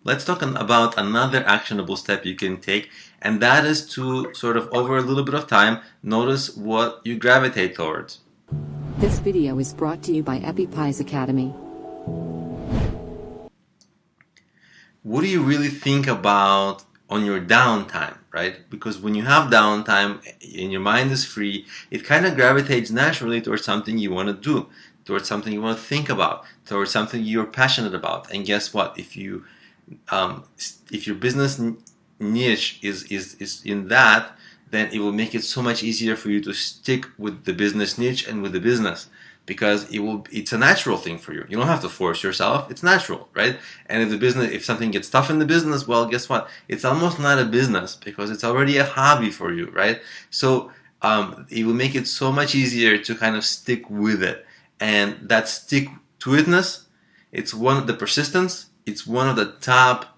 let's talk about another actionable step you can take, and that is to sort of over a little bit of time notice what you gravitate towards. This video is brought to you by Appy Pie Academy. What do you really think about on your downtime, right? Because when you have downtime and your mind is free, it kind of gravitates naturally towards something you want to do, towards something you want to think about, towards something you're passionate about. And guess what? If your business niche is in that, then it will make it so much easier for you to stick with the business niche and with the business, because it's a natural thing for you. You don't have to force yourself. It's natural, right? And if something gets tough in the business, well, guess what? It's almost not a business because it's already a hobby for you, right? So it will make it so much easier to kind of stick with it. And that stick-to-itness, it's one of the persistence. It's one of the top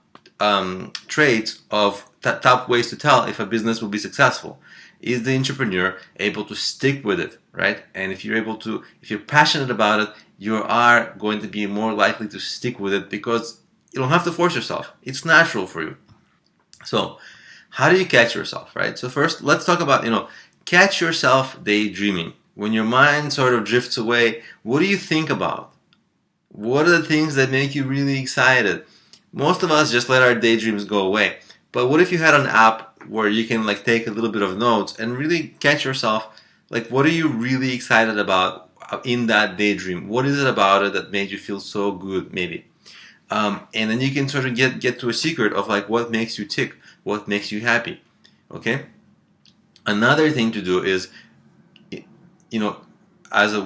traits of top ways to tell if a business will be successful. Is the entrepreneur able to stick with it, right? And if you're passionate about it, you are going to be more likely to stick with it because you don't have to force yourself. It's natural for you. So how do you catch yourself, right? So first, let's talk about, catch yourself daydreaming. When your mind sort of drifts away, what do you think about? What are the things that make you really excited? Most of us just let our daydreams go away. But what if you had an app where you can take a little bit of notes and really catch yourself, what are you really excited about in that daydream? What is it about it that made you feel so good, maybe? And then you can sort of get to a secret of what makes you tick, what makes you happy, okay? Another thing to do is, as a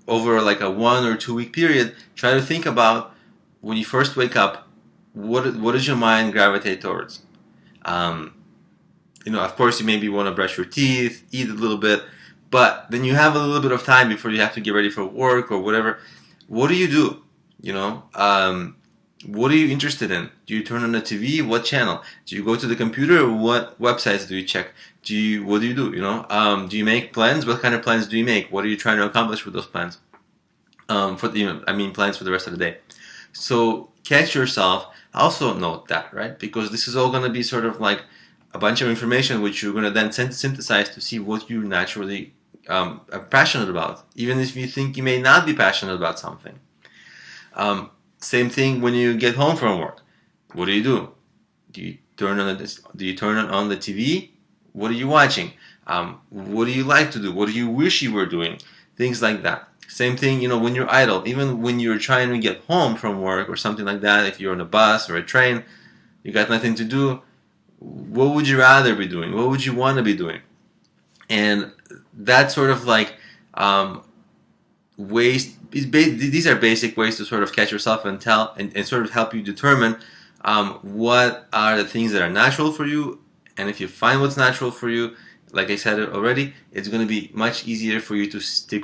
over a 1 or 2 week period, try to think about when you first wake up, what does your mind gravitate towards? Of course, you maybe want to brush your teeth, eat a little bit, but then you have a little bit of time before you have to get ready for work or whatever. What do you do? What are you interested in? Do you turn on the TV? What channel? Do you go to the computer? What websites do you check? What do you do? Do you make plans? What kind of plans do you make? What are you trying to accomplish with those plans? Plans for the rest of the day. So catch yourself. Also note that, right? Because this is all going to be sort of a bunch of information which you're going to then synthesize to see what you naturally are passionate about, even if you think you may not be passionate about something. Same thing when you get home from work. What do? Do you turn on the TV? What are you watching? What do you like to do? What do you wish you were doing? Things like that. Same thing, when you're idle, even when you're trying to get home from work or something like that, if you're on a bus or a train, you got nothing to do, what would you rather be doing? What would you want to be doing? And that sort of ways, these are basic ways to sort of catch yourself and sort of help you determine what are the things that are natural for you. And if you find what's natural for you, like I said already, it's going to be much easier for you to stick with